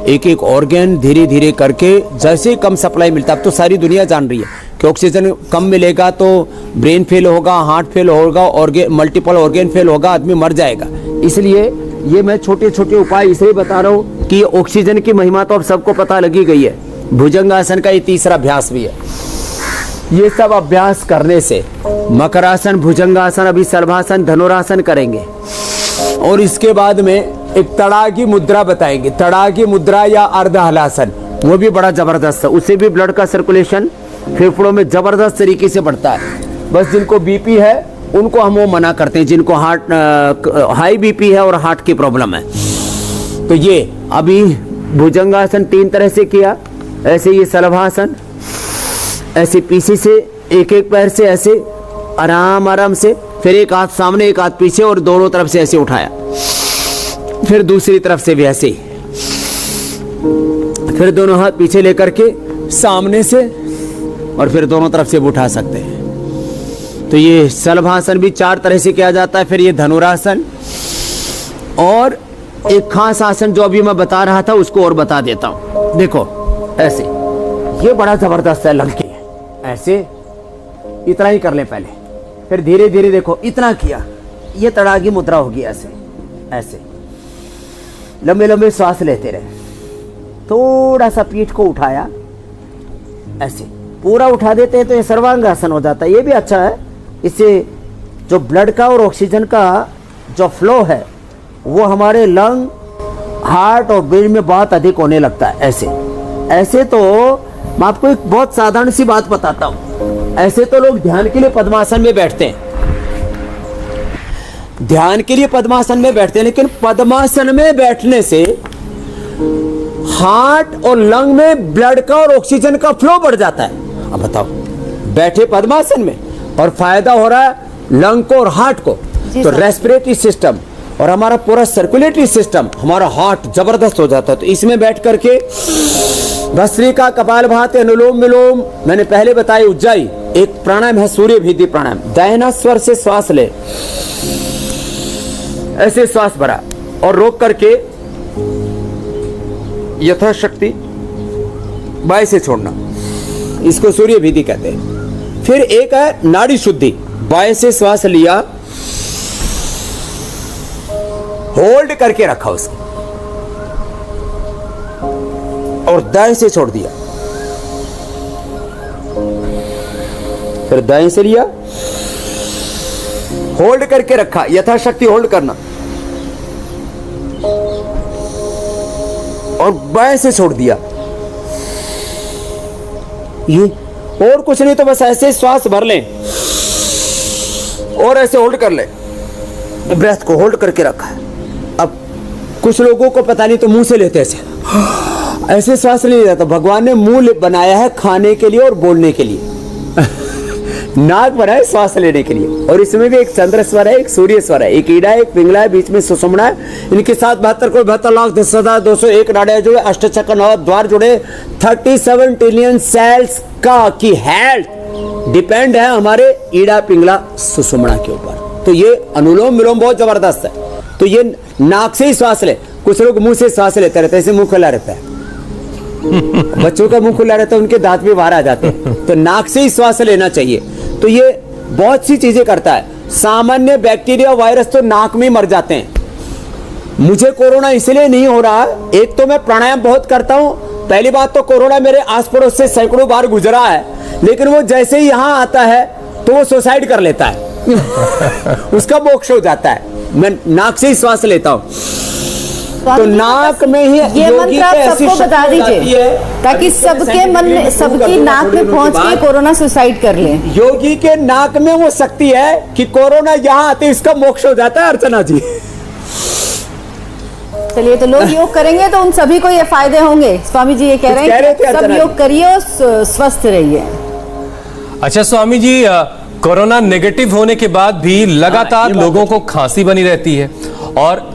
एक एक ऑर्गन धीरे धीरे करके जैसे ही कम सप्लाई मिलता है, अब तो सारी दुनिया जान रही है कि ऑक्सीजन कम मिलेगा तो ब्रेन फेल होगा, हार्ट फेल होगा, मल्टीपल ऑर्गन फेल होगा, आदमी मर जाएगा। इसलिए ये मैं छोटे छोटे उपाय इसलिए बता रहा हूँ कि ऑक्सीजन की महिमा तो अब सबको पता लगी गई है। भुजंगासन का ये तीसरा अभ्यास भी है। ये सब अभ्यास करने से मकरासन, भुजंगासन, अभी सर्वासन, धनुरासन करेंगे और इसके बाद में एक तड़ागी मुद्रा बताएंगे। तड़ागी मुद्रा या अर्ध हलासन, वो भी बड़ा जबरदस्त है। उससे भी ब्लड का सर्कुलेशन फेफड़ों में जबरदस्त तरीके से बढ़ता है। बस जिनको बीपी है उनको हम वो मना करते हैं, जिनको हार्ट हाई बीपी है और हार्ट की प्रॉब्लम है। तो ये अभी भुजंगासन 3 तरह से किया, ऐसे ये सलभासन, ऐसे पीसी से एक एक पैर से ऐसे आराम आराम से, फिर एक हाथ सामने एक हाथ पीछे और दोनों तरफ से ऐसे उठाया, फिर दूसरी तरफ से भी ऐसे ही, फिर दोनों हाथ पीछे लेकर के सामने से और फिर दोनों तरफ से भी उठा सकते हैं। तो ये शलभासन भी 4 तरह से किया जाता है। फिर ये धनुरासन और एक खास आसन जो अभी मैं बता रहा था उसको और बता देता हूं। देखो ऐसे, ये बड़ा जबरदस्त है, लंकी है ऐसे, इतना ही कर ले पहले, फिर धीरे धीरे देखो इतना किया, ये तड़ागी मुद्रा होगी ऐसे ऐसे, लंबे लंबे सांस लेते रहे, थोड़ा सा पीठ को उठाया ऐसे, पूरा उठा देते हैं तो ये सर्वांग आसन हो जाता है। ये भी अच्छा है, इससे जो ब्लड का और ऑक्सीजन का जो फ्लो है वो हमारे लंग, हार्ट और ब्रेन में बहुत अधिक होने लगता है। ऐसे ऐसे तो मैं आपको एक बहुत साधारण सी बात बताता हूं, ऐसे तो लोग ध्यान के लिए पद्मासन में बैठते हैं, ध्यान के लिए पद्मासन में बैठते हैं, लेकिन पद्मासन में बैठने से हार्ट और लंग में ब्लड का और ऑक्सीजन का फ्लो बढ़ जाता है। अब बताओ, बैठे पद्मासन में और फायदा हो रहा है लंग को और हार्ट को, तो रेस्पिरेटरी सिस्टम और हमारा पूरा सर्कुलेटरी सिस्टम, हमारा हार्ट जबरदस्त हो जाता है। तो इसमें बैठ करके भस्त्रिका, कपालभाति, अनुलोम विलोम, मैंने पहले बताया उज्जाई, एक प्राणायाम है सूर्य भीति प्राणायाम, दाहिना स्वर से श्वास ले, ऐसे श्वास भरा और रोक करके यथाशक्ति बाएं से छोड़ना, इसको सूर्य भीति कहते हैं। फिर एक है नाड़ी शुद्धि, बाएं से श्वास लिया, होल्ड करके रखा उसको और दाएं से छोड़ दिया, फिर दाएं से लिया, होल्ड करके रखा, यथाशक्ति होल्ड करना और बाएं से छोड़ दिया। ये और कुछ नहीं, तो बस ऐसे श्वास भर लें और ऐसे होल्ड कर ले, ब्रेथ को होल्ड करके रखा है। अब कुछ लोगों को पता नहीं तो मुंह से लेते ऐसे श्वास नहीं जाता। भगवान ने मुंह बनाया है खाने के लिए और बोलने के लिए, नाक बनाया श्वास लेने के लिए, और इसमें भी एक चंद्र स्वर है, एक सूर्य स्वर है, एक ईड़ा है, एक पिंगला है, बीच में सुषुम्ना है। इनके साथ 72,72,10,201 नाड़ियां जुड़े, अष्टचक्र नव द्वार जुड़े, 37 ट्रिलियन सेल्स का की हेल्थ डिपेंड है हमारे ईड़ा पिंगला सुषुम्ना के ऊपर। तो ये अनुलोम विलोम बहुत जबरदस्त है। तो ये नाक से ही श्वास ले, कुछ लोग मुंह से श्वास लेते रहते हैं, ऐसे मुंह खुला रहता है, बच्चों का मुंह खुला रहता है, उनके दांत भी बाहर आ जाते हैं, तो नाक से ही श्वास लेना चाहिए। तो ये बहुत सी चीजें करता है। सामान्य बैक्टीरिया वायरस तो नाक में मर जाते हैं। मुझे कोरोना इसलिए नहीं हो रहा, एक तो मैं प्राणायाम बहुत करता हूं, पहली बात तो कोरोना मेरे आस पड़ोस से सैकड़ों बार गुजरा है, लेकिन वो जैसे ही यहां आता है तो वो सुसाइड कर लेता है उसका मोक्ष हो जाता है। मैं नाक से ही श्वास लेता हूं, तो नाक में ही ये मंत्र आप सबको बता दीजिए ताकि सबके मन में, सबकी नाक में पहुंच के कोरोना सुसाइड कर लें। योगी के नाक में वो शक्ति है कि कोरोना यहाँ आते इसका मोक्ष हो जाता है। अर्चना जी, चलिए, तो लोग योग करेंगे तो उन सभी को ये फायदे होंगे। स्वामी जी ये कह रहे हैं कि सब योग करिए और स्वस्थ रहिए। अच्छा स्वामी जी, कोरोना नेगेटिव होने के बाद भी लगातार लोगों को खांसी बनी रहती है, और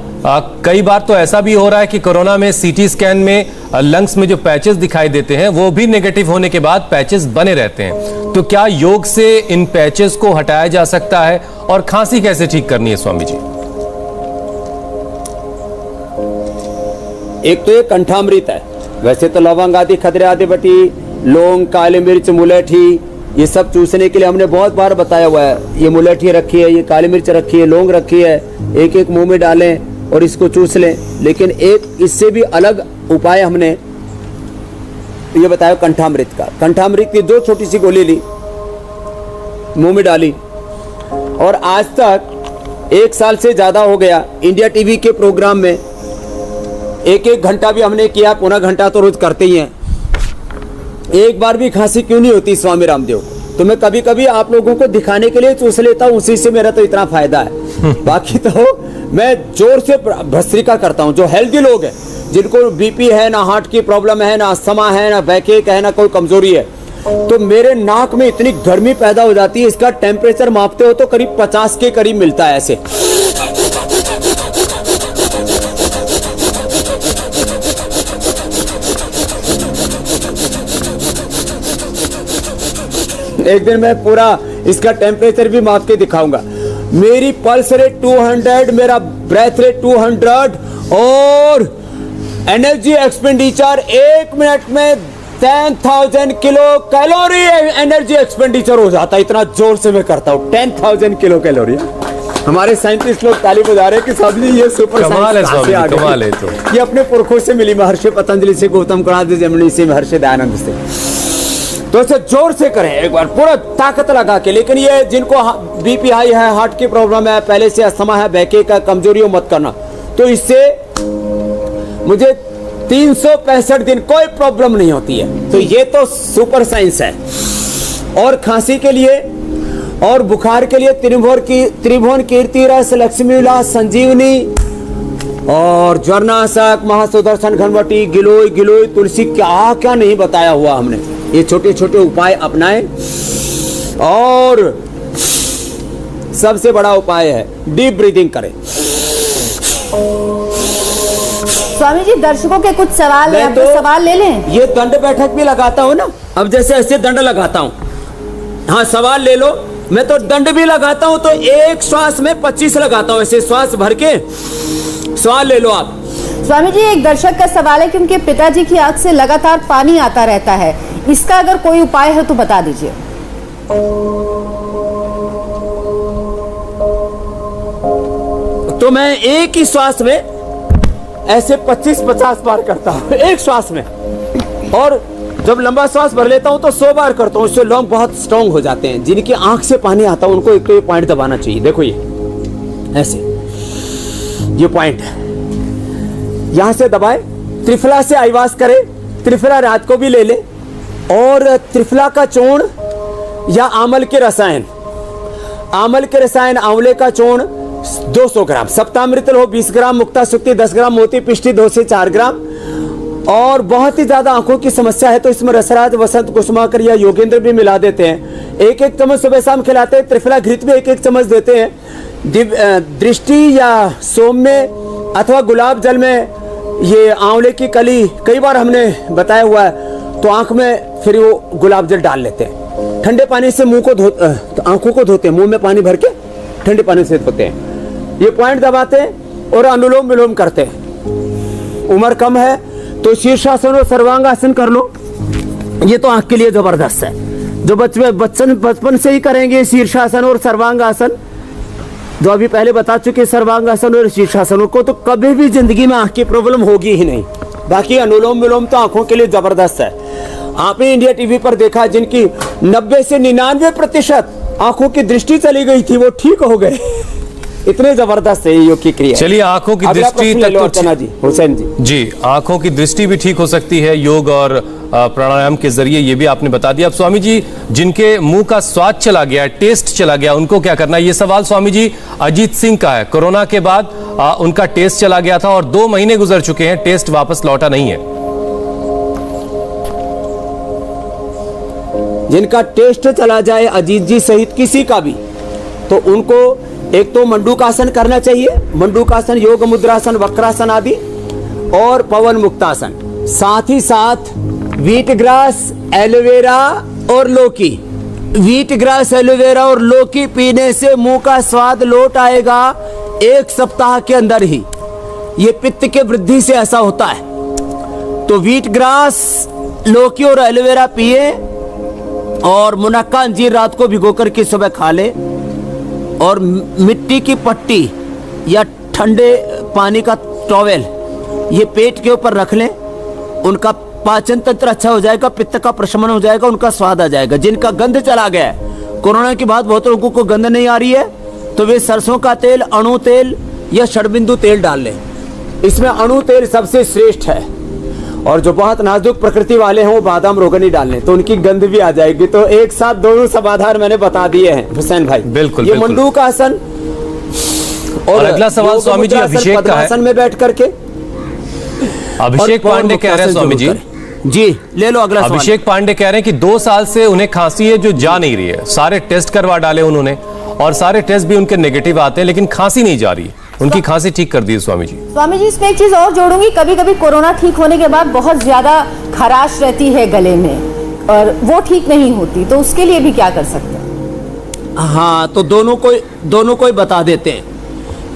कई बार तो ऐसा भी हो रहा है कि कोरोना में सीटी स्कैन में लंग्स में जो पैचेस दिखाई देते हैं वो भी नेगेटिव होने के बाद पैचेस बने रहते हैं। तो क्या योग से इन पैचेस को हटाया जा सकता है, और खांसी कैसे ठीक करनी है स्वामी जी? एक तो ये कंठामृत है, वैसे तो लवंग आदि, खदरे आदि, बटी, लौंग, काली मिर्च, मुलेठी, ये सब चूसने के लिए हमने बहुत बार बताया हुआ है। ये मुलेठी रखी है, ये काली मिर्च रखी है, लौंग रखी है, एक एक मुंह में डालें और इसको चूस लें। लेकिन एक इससे भी अलग उपाय हमने ये बताया कंठामृत का। कंठामृत की 2 छोटी सी गोली ली, मुंह में डाली, और आज तक 1 साल से ज्यादा हो गया इंडिया टीवी के प्रोग्राम में 1-1 घंटा भी हमने किया, पौना घंटा तो रोज करते ही हैं। एक बार भी खांसी क्यों नहीं होती स्वामी रामदेव को? तो मैं कभी कभी आप लोगों को दिखाने के लिए चूस लेता हूं, उसी से मेरा तो इतना फायदा है। बाकी तो मैं जोर से भस्त्रिका करता हूं। जो हेल्दी लोग हैं, जिनको बीपी है, ना हार्ट की प्रॉब्लम है, ना अस्थमा है, ना बैकएक है, ना कोई कमजोरी है, तो मेरे नाक में इतनी गर्मी पैदा हो जाती है, इसका टेम्परेचर मापते हो तो करीब 50 के करीब मिलता है ऐसे। एक दिन मैं पूरा इसका टेम्परेचर भी माप के दिखाऊंगा। मेरी पल्स रेट 200, मेरा ब्रेथ रेट 200 और एनर्जी एक्सपेंडिचर 1 मिनट में 10,000 किलो कैलोरी एनर्जी एक्सपेंडिचर हो जाता है। इतना जोर से मैं करता हूँ, 10,000 किलो कैलोरी। हमारे साइंटिस्ट लोग ताली बजा रहे हैं कि साहब जी ये सुपर कमाल है साइंस स्वामी, कमाल है। तो ये अपने पुरखों से मिली, महर्षि पतंजलि से, गौतम कणाद जमनी से, महर्षि दयानंद से। तो इसे जोर से करें एक बार, पूरा ताकत लगा के। लेकिन ये जिनको बीपी हाई है, हार्ट की प्रॉब्लम है, पहले से अस्थमा है, बैके का कमजोरी हो, मत करना। तो इससे मुझे 365 दिन कोई प्रॉब्लम नहीं होती है। तो ये तो सुपर साइंस है। और खांसी के लिए और बुखार के लिए त्रिभुवन कीर्ति रस, लक्ष्मी विलास, संजीवनी और ज्वरनाशक, महासुदर्शन घनवटी, गिलोय गिलोय, तुलसी, क्या क्या नहीं बताया हुआ हमने। ये छोटे छोटे उपाय अपनाएं। और सबसे बड़ा उपाय है डीप ब्रीदिंग करें। स्वामी जी, दर्शकों के कुछ सवाल है, तो सवाल ले लें। ये दंड बैठक भी लगाता हूँ ना, अब जैसे ऐसे दंड लगाता हूँ। हाँ, सवाल ले लो। मैं तो दंड भी लगाता हूँ, तो एक श्वास में 25 लगाता हूँ, ऐसे श्वास भर के। सवाल ले लो आप। स्वामी जी, एक दर्शक का सवाल है कि उनके पिताजी की आंख से लगातार पानी आता रहता है, इसका अगर कोई उपाय है तो बता दीजिए। तो मैं एक ही श्वास में ऐसे 25-50 बार करता हूं, एक श्वास में। और जब लंबा श्वास भर लेता हूं तो 100 बार करता हूं। इससे लोग बहुत स्ट्रांग हो जाते हैं। जिनकी आंख से पानी आता है उनको एक तो ये पॉइंट दबाना चाहिए। देखो ये ऐसे, ये पॉइंट है, यहां से दबाए। त्रिफला से आईवास करे, त्रिफला रात को भी ले ले। और त्रिफला का चूर्ण या आमल के रसायन, आमल के रसायन, आंवले का चूर्ण 200 ग्राम, सप्तामृत हो 20 ग्राम, मुक्ता सुक्ति 10 ग्राम, मोती पिष्टी 2 से 4 ग्राम। और बहुत ही ज्यादा आंखों की समस्या है तो इसमें रसराज, वसंत, कुसुमाकर या योगेंद्र भी मिला देते हैं। 1-1 चम्मच सुबह शाम खिलाते हैं। त्रिफला घृत भी 1-1 चम्मच देते हैं। दृष्टि या सौम्य अथवा गुलाब जल में ये आंवले की कली कई बार हमने बताया हुआ है, तो आंख में फिर वो गुलाब जल डाल लेते हैं। ठंडे पानी से मुंह को आंखों को धोते हैं, मुंह में पानी भर के ठंडे पानी से धोते हैं। ये पॉइंट दबाते हैं और अनुलोम विलोम करते हैं। उम्र कम है तो शीर्षासन और सर्वांगासन कर लो, ये तो आंख के लिए जबरदस्त है। जो बचपन से ही करेंगे शीर्षासन और सर्वांगासन, जो अभी पहले बता चुके सर्वांगासन और शीर्षासन को, तो कभी भी जिंदगी में आंख की प्रॉब्लम होगी ही नहीं। बाकी अनुलोम विलोम तो आंखों के लिए जबरदस्त है। आपने इंडिया टीवी पर देखा जिनकी 90 से 99% आंखों की दृष्टि चली गई थी, वो ठीक हो गए। इतने जबरदस्त है योग की क्रिया। चलिए, आंखों की दृष्टि तक जी, हुसैन जी आंखों की दृष्टि भी ठीक हो सकती है योग और प्राणायाम के जरिए, ये भी आपने बता दिया। अब स्वामी जी, जिनके मुंह का स्वाद चला गया, टेस्ट चला गया, उनको क्या करना है? ये सवाल स्वामी जी अजीत सिंह का है। कोरोना के बाद उनका टेस्ट चला गया था और 2 महीने गुजर चुके हैं, टेस्ट वापस लौटा नहीं है। जिनका टेस्ट चला जाए अजीत जी सहित किसी का भी, तो उनको एक तो मंडूकासन करना चाहिए। मंडूकासन, योग मुद्रासन, वक्रासन आदि, और पवन मुक्तासन। साथ ही साथ व्हीट ग्रास, एलोवेरा और लौकी, व्हीट ग्रास, एलोवेरा और लौकी पीने से मुंह का स्वाद लौट आएगा 1 सप्ताह के अंदर ही। ये पित्त के वृद्धि से ऐसा होता है। तो व्हीट ग्रास, लौकी और एलोवेरा पिए, और मुनक्का अंजीर रात को भिगो करके सुबह खा ले। और मिट्टी की पट्टी या ठंडे पानी का टॉवेल ये पेट के ऊपर रख लें, उनका पाचन तंत्र अच्छा हो जाएगा, पित्त का प्रशमन हो जाएगा, उनका स्वाद आ जाएगा। जिनका गंध चला गया है, कोरोना के बाद बहुत लोगों को गंध नहीं आ रही है, तो वे सरसों का तेल, अणु तेल या षडबिंदु तेल डाल लें। इसमें अणु तेल सबसे श्रेष्ठ है। और जो बहुत नाजुक प्रकृति वाले हैं वो बादाम रोगनी डाल लें, तो उनकी गंध भी आ जाएगी। तो एक साथ दोनों समाधान मैंने बता दिए हैं हुसैन भाई। बिल्कुल, ये मंडूकासन और अगला सवाल स्वामी जी अभिषेक का है। में बैठ करके अभिषेक पांडे कह रहे हैं स्वामी जी जी ले लो अगला सवाल। अभिषेक पांडे कह रहे हैं कि 2 साल से उन्हें खांसी है जो जा नहीं रही है, सारे टेस्ट करवा डाले उन्होंने और सारे टेस्ट भी उनके नेगेटिव आते हैं लेकिन खांसी नहीं जा रही। उनकी खांसी ठीक कर दी है स्वामी जी। स्वामी जी इसमें एक चीज और जोड़ूंगी, कभी कभी कोरोना ठीक होने के बाद बहुत ज्यादा खराश रहती है गले में और वो ठीक नहीं होती, तो उसके लिए भी क्या कर सकते हैं? हाँ, तो दोनों को ही बता देते हैं।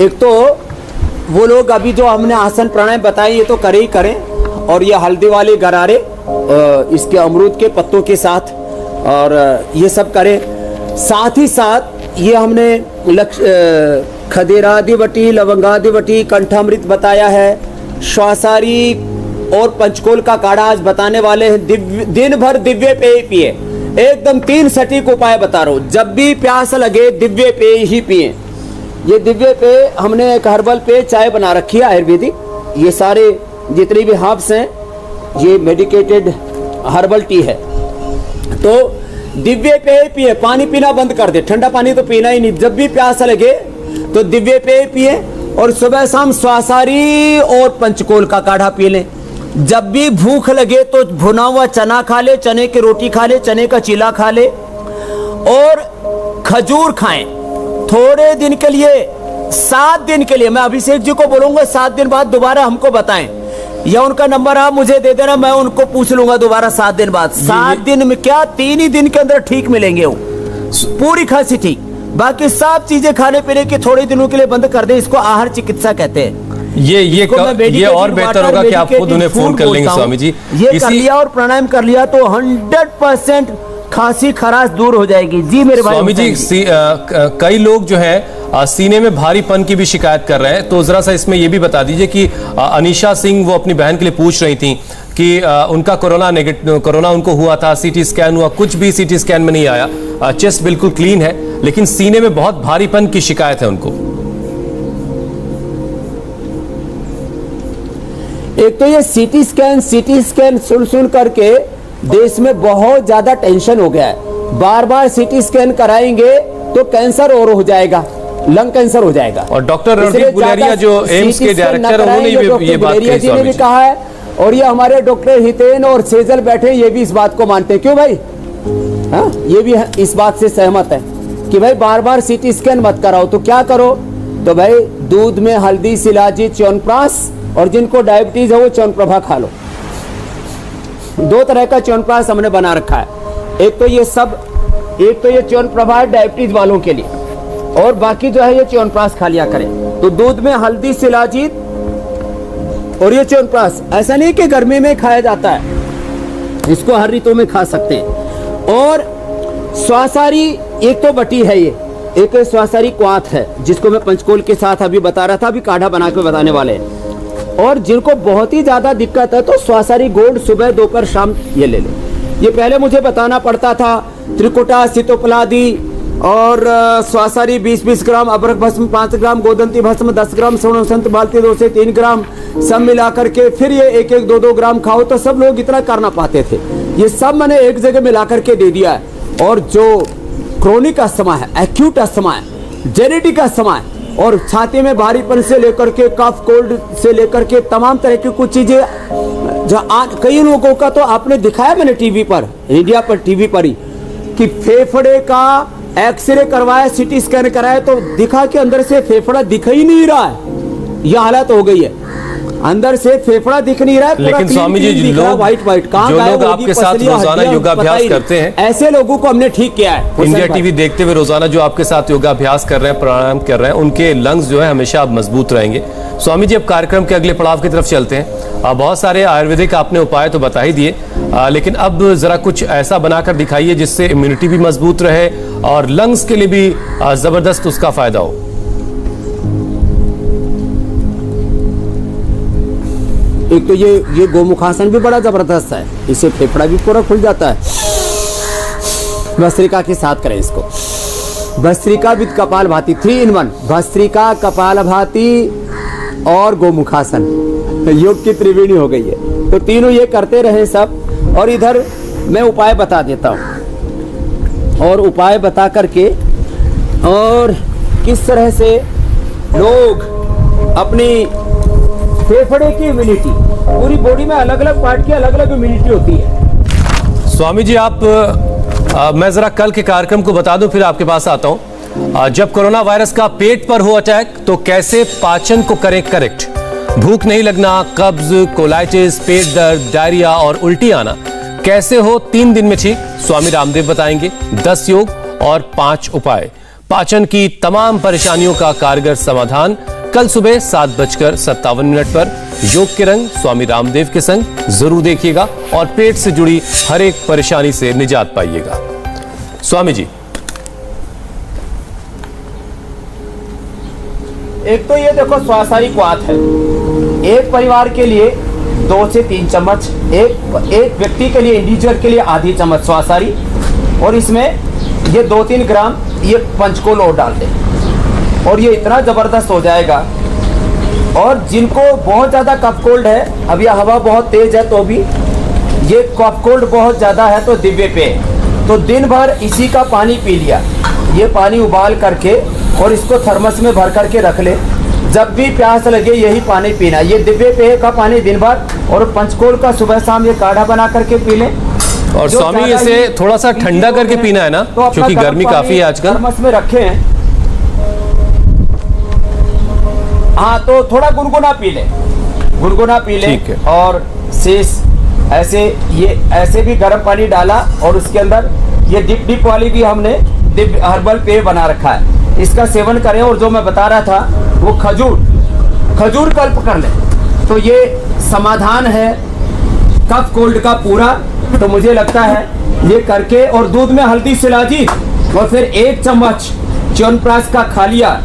एक तो वो लोग अभी जो हमने आसन प्राणायाम बताए ये तो करे ही करें, और ये हल्दी वाले गरारे इसके अमरूद के पत्तों के साथ और ये सब करें। साथ ही साथ ये हमने खदेरादिवटी, लवंगादिवटी, कंठामृत बताया है, श्वासारी और पंचकोल का काढ़ा आज बताने वाले हैं। दिन भर दिव्य पेय पिए, एकदम 3 सटीक उपाय बता रहा हूँ। जब भी प्यास लगे दिव्य पेय ही पिए। ये दिव्य पेय हमने एक हर्बल पेय चाय बना रखी है आयुर्वेदिक, ये सारे जितनी भी हर्ब्स हैं ये मेडिकेटेड हर्बल टी है। तो दिव्य पेय पिए, पानी पीना बंद कर दे, ठंडा पानी तो पीना ही नहीं। जब भी प्यास लगे तो दिव्य पेय पिए और सुबह शाम श्वासारी और पंचकोल का काढ़ा पी लें। जब भी भूख लगे तो भुना हुआ चना खा ले, चने की रोटी खा ले, चने का चीला खा ले और खजूर खाएं थोड़े दिन के लिए, 7 दिन के लिए। मैं अभिषेक जी को बोलूंगा 7 दिन बाद दोबारा हमको बताएं, या उनका नंबर आप मुझे दे देना, मैं उनको पूछ लूंगा दोबारा 7 दिन बाद। 7 दिन में क्या 3 ही दिन के अंदर ठीक मिलेंगे, वो पूरी खांसी ठीक। बाकी सब चीजें खाने पीने की थोड़े दिनों के लिए बंद कर दे, इसको आहार चिकित्सा कहते हैं। ये और बेहतर होगा कि आप खुद उन्हें फोन कर लेंगे स्वामी जी। ये कर लिया और प्राणायाम कर लिया तो 100% खांसी खराश दूर हो जाएगी। जी मेरे भाई स्वामी जी, कई लोग जो है सीने में भारीपन की भी शिकायत कर रहे हैं, तो जरा सा इसमें ये भी बता दीजिए कि अनीशा सिंह वो अपनी बहन के लिए पूछ रही थी कि उनका कोरोना उनको हुआ था, सीटी स्कैन हुआ, कुछ भी सीटी स्कैन में नहीं आया, चेस्ट बिल्कुल क्लीन है, लेकिन सीने में बहुत भारीपन की शिकायत है उनको। एक तो ये सीटी स्कैन सुन करके देश में बहुत ज्यादा टेंशन हो गया है। बार बार सीटी स्कैन कराएंगे तो कैंसर और हो जाएगा, लंग कैंसर हो जाएगा। और डॉक्टर रणदीप गुलेरिया जो एम्स के डायरेक्टर हैं उन्होंने ये बात कही, जी ने भी कहा है, और ये हमारे डॉक्टर हितेन और सेजल बैठे ये भी इस बात को मानते हैं। क्यों भाई? हाँ, ये भी इस बात से सहमत है कि भाई बार बार सीटी स्कैन मत कराओ। तो क्या करो? तो भाई दूध में हल्दी, शिलाजीत, च्यवनप्राश, और जिनको डायबिटीज है वो च्यवनप्रभा खा लो। 2 तरह का च्यवनप्राश हमने बना रखा है। एक तो ये च्यवनप्रभा है डायबिटीज वालों के लिए, और बाकी जो है ये च्यवनप्राश खा लिया करें। तो दूध में हल्दी, शिलाजीत और ये च्यवनप्राश, ऐसा नहीं कि गर्मी में खाया जाता है, इसको हर ऋतु में खा सकते हैं। और श्वासारी एक तो बटी है, ये एक श्वासारी क्वाथ है जिसको मैं पंचकोल के साथ अभी बता रहा था, अभी काढ़ा बना के बताने वाले हैं। और जिनको बहुत ही ज्यादा दिक्कत है तो श्वासारी गोल्ड सुबह, दोपहर, शाम ये ले लें। ये पहले मुझे बताना पड़ता था, त्रिकुटा, सितोपलादी और श्वासारी 20-20 ग्राम, अबरक भस्म 5 ग्राम, गोदंती भस्म 10 ग्राम, सोनसंत बाल्टी 2 से 3 ग्राम, सब मिला करके फिर ये 1-1, 2-2 ग्राम खाओ, तो सब लोग इतना करना पाते थे। ये सब मैंने एक जगह मिला करके दे दिया है। और जो क्रोनिक अस्थमा है, एक्यूट अस्थमा है, जेनेटिक अस्थमा है, और छाती में भारीपन से लेकर के कफ, कोल्ड से लेकर के तमाम तरह की कुछ चीजें जो कई लोगों का तो आपने दिखाया मैंने टीवी पर, इंडिया पर टीवी पर ही, कि फेफड़े का एक्सरे करवाया, सीटी स्कैन कराया तो दिखा कि अंदर से फेफड़ा दिख ही नहीं रहा है। यह हालत हो गई है, अंदर से फेफड़ा दिख नहीं रहा है। लेकिन स्वामी जी जो लोग आपके साथ रोजाना योगाभ्यास करते हैं, ऐसे लोगों को हमने ठीक किया है। इंडिया टीवी देखते हुए रोजाना जो आपके साथ योगाभ्यास कर रहे हैं, प्राणायाम कर रहे हैं, उनके लंग्स जो है हमेशा अब मजबूत रहेंगे। स्वामी जी अब कार्यक्रम के अगले पड़ाव की तरफ चलते हैं। बहुत सारे आयुर्वेदिक आपने उपाय तो बता ही दिए, लेकिन अब जरा कुछ ऐसा बनाकर दिखाइए जिससे इम्यूनिटी भी मजबूत रहे और लंग्स के लिए भी जबरदस्त उसका फायदा हो। एक तो ये गोमुखासन भी बड़ा जबरदस्त है, इससे फेफड़ा भी पूरा खुल जाता है। भस्त्रिका के साथ करें इसको, भस्त्रिका विद कपालभाति 3 in 1, भस्त्रिका, कपालभाति और गोमुखासन, योग की त्रिवेणी हो गई है। तो तीनों ये करते रहे सब। और इधर मैं उपाय बता देता हूँ, और उपाय बता करके और किस तरह से लोग अपनी फेफड़े की इम्यूनिटी, पूरी बॉडी में अलग अलग पार्ट की अलग अलग इम्यूनिटी होती है। स्वामी जी आप मैं जरा कल के कार्यक्रम को बता दूं फिर आपके पास आता हूं। जब कोरोना वायरस का पेट पर हो अटैक तो कैसे पाचन को करें करेक्ट, भूख नहीं लगना, कब्ज, कोलाइटिस, पेट दर्द, डायरिया और उल्टी आना कैसे हो 3 दिन में ठीक, स्वामी रामदेव बताएंगे 10 योग और 5 उपाय। पाचन की तमाम परेशानियों का कारगर समाधान कल सुबह 7:57 पर योग के रंग स्वामी रामदेव के संग जरूर देखिएगा और पेट से जुड़ी हर एक परेशानी से निजात पाइएगा। स्वामी जी, एक तो ये देखो स्वासारी क्वाथ है, एक परिवार के लिए 2 से 3 चम्मच, एक व्यक्ति के लिए इंडिविजुअल के लिए आधी चम्मच स्वासारी, और इसमें ये 2-3 ग्राम ये पंचकोल और डाल दें और ये इतना जबरदस्त हो जाएगा। और जिनको बहुत ज्यादा कफ कोल्ड है, अब यह हवा बहुत तेज है तो भी ये कफ कोल्ड बहुत ज्यादा है तो दिव्य पेय, तो दिन भर इसी का पानी पी लिया, ये पानी उबाल करके और इसको थर्मस में भर करके रख ले, जब भी प्यास लगे यही पानी पीना, ये दिव्य पेय का पानी दिन भर, और पंचकोल का सुबह शाम ये काढ़ा बना करके पी लें। और स्वामी इसे थोड़ा सा ठंडा करके पीना है ना, तो क्योंकि गर्मी काफी है आजकल। थर्मस में रखे हैं, हाँ तो थोड़ा गुनगुना पी ले, गुनगुना पी ले। और शेष ऐसे ये ऐसे भी गर्म पानी डाला और उसके अंदर ये डिप वाली भी हमने दिव्य हर्बल पेय बना रखा है, इसका सेवन करें। और जो मैं बता रहा था वो खजूर कल्प कर ले, तो ये समाधान है कफ कोल्ड का पूरा। तो मुझे लगता है ये करके, और दूध में हल्दी शिलाजीत और फिर 1 चम्मच च्यवनप्राश का खा लिया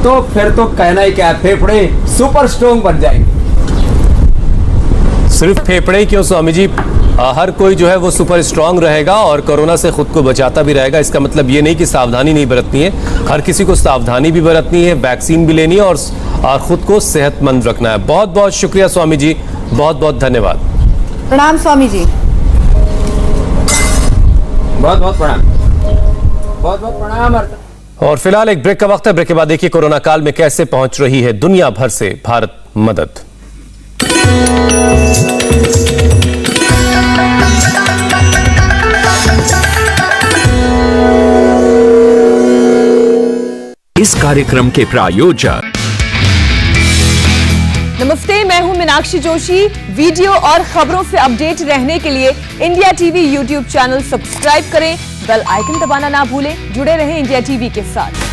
तो फिर तो कहना ही क्या, फेफड़े सुपर स्ट्रॉन्ग बन जाएंगे। सिर्फ फेफड़े ही क्यों स्वामी जी, हर कोई जो है वो सुपर स्ट्रांग रहेगा और कोरोना से खुद को बचाता भी रहेगा। इसका मतलब ये नहीं कि सावधानी नहीं बरतनी है, हर किसी को सावधानी भी बरतनी है, वैक्सीन भी लेनी है और खुद को सेहतमंद रखना है। बहुत बहुत शुक्रिया स्वामी जी, बहुत बहुत धन्यवाद। प्रणाम स्वामी जी। बहुत बहुत प्रणाम, बहुत बहुत प्रणाम। और फिलहाल एक ब्रेक का वक्त है, ब्रेक के बाद देखिए कोरोना काल में कैसे पहुंच रही है दुनिया भर से भारत मदद। इस कार्यक्रम के प्रायोजक नमस्ते, मैं हूं मीनाक्षी जोशी। वीडियो और खबरों से अपडेट रहने के लिए India TV YouTube channel subscribe करें, बेल आइकन दबाना ना भूलें। जुड़े रहें इंडिया टीवी के साथ।